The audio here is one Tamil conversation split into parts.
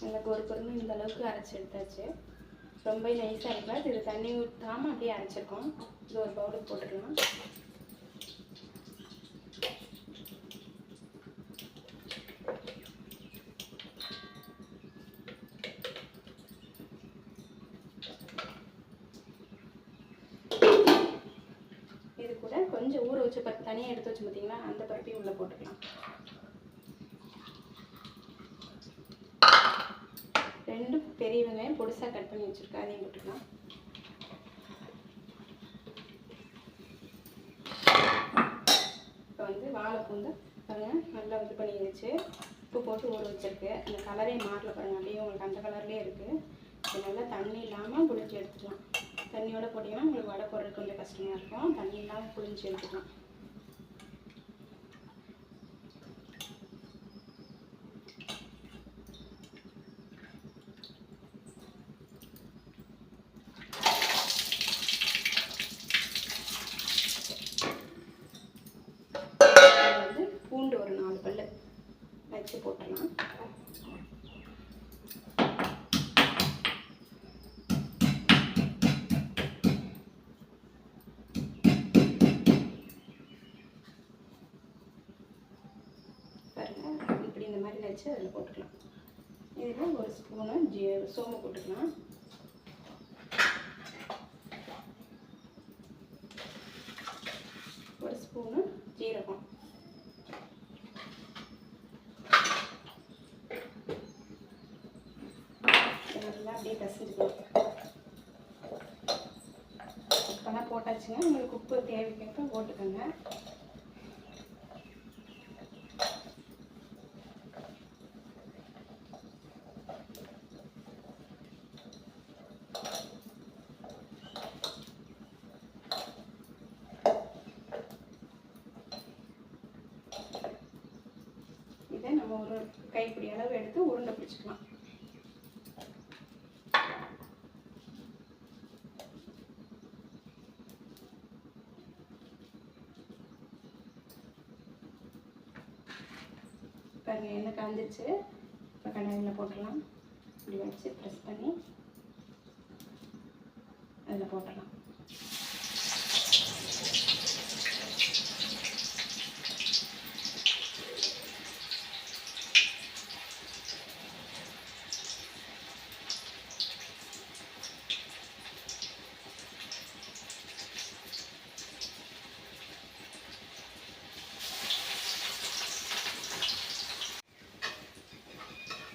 நல்லா பொறுன்னு இந்த அளவுக்கு அரைச்சி எடுத்தாச்சு. ரொம்ப நைஸாக இருக்காது. இது தண்ணி ஊற்றாமல் அப்படியே அரைச்சிருக்கோம். இது ஒரு பவுலுக்கு போட்டுக்கலாம். இது கூட கொஞ்சம் ஊற வச்ச பருப்பு தனியாக எடுத்து வச்சு பார்த்தீங்களா, அந்த பருப்பையும் உள்ளே போட்டுக்கலாம். 2 பெரிய வெங்காயம் பொடிசாக கட் பண்ணி வச்சுருக்கேன், அதையும் போட்டுக்கலாம். இப்போ வந்து வாழைப்பூண்டு பாருங்கள் நல்லா இது பண்ணிடுச்சு. உப்பு போட்டு ஊற வச்சுருக்கு. அந்த கலரே மாறல பாருங்கள், அப்படியே உங்களுக்கு அந்த கலர்லேயே இருக்குது. இது நல்லா தண்ணி இல்லாமல் புளிஞ்சு எடுத்துக்கலாம். தண்ணியோட போட்டிங்கன்னா உங்களுக்கு வடை போடுறது கொஞ்சம் கஷ்டமாக இருக்கும். தண்ணி இல்லாமல் புளிஞ்சு எடுத்துக்கலாம். பூண்டு ஒரு 4 பல்லு வச்சு போட்டுடலாம். பாருங்கள் இப்படி இந்த மாதிரி வச்சு அதில் போட்டுக்கலாம். இதில் ஒரு ஸ்பூனு சோம்பு போட்டுக்கலாம். ஒரு ஸ்பூனு ஜீரகம். நல்லா அப்படியே கசிஞ்சுக்கலாம். உப்பெல்லாம் போட்டாச்சுங்க. உங்களுக்கு உப்பு தேவைக்கேற்ப போட்டுக்கோங்க. இதை நம்ம ஒரு கைப்பிடி அளவு எடுத்து உருண்டை பிடிச்சிக்கலாம். பாருங்க எண்ணெய் காஞ்சிச்சு. இப்போ கடாயில் போட்டுடலாம். இப்படி வச்சு ப்ரெஸ் பண்ணி அதில் போட்டுடலாம்.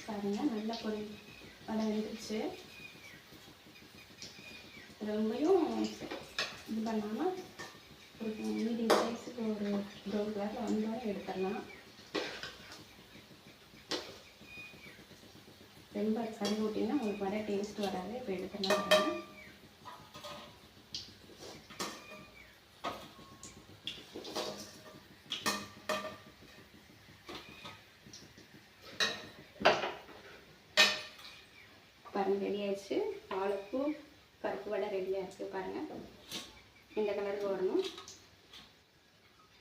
பாருங்கள் நல்லா பொரி வடை வெந்துருச்சு. ரொம்பவும் இது பண்ணாமல் ஒரு மீடியம் சைஸுக்கு ஒரு ப்ரௌன் கலரில் வந்தோடனே எடுத்துடலாம். ரொம்ப கறி ஊட்டினா உங்களுக்கு வடை டேஸ்ட் வராது. இப்போ எடுத்துடலாம். பாருங்கள் ரெடி ஆயிடுச்சு. வாழைப்பூ பருப்பு வடை ரெடியாக இருக்குது. பாருங்கள் இந்த கலருக்கு வரணும்.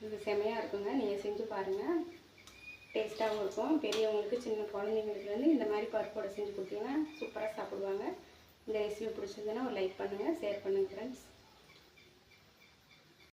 இது செமையாக இருக்குங்க. நீங்கள் செஞ்சு பாருங்கள். டேஸ்ட்டாகவும் இருக்கும். பெரியவங்களுக்கு சின்ன குழந்தைங்களுக்கு வந்து இந்த மாதிரி பருப்பு வடை செஞ்சு கொடுத்தீங்கன்னா சூப்பராக சாப்பிடுவாங்க. இந்த ரெசிபி பிடிச்சிருந்ததுன்னா ஒரு லைக் பண்ணுங்கள், ஷேர் பண்ணுங்கள் ஃப்ரெண்ட்ஸ்.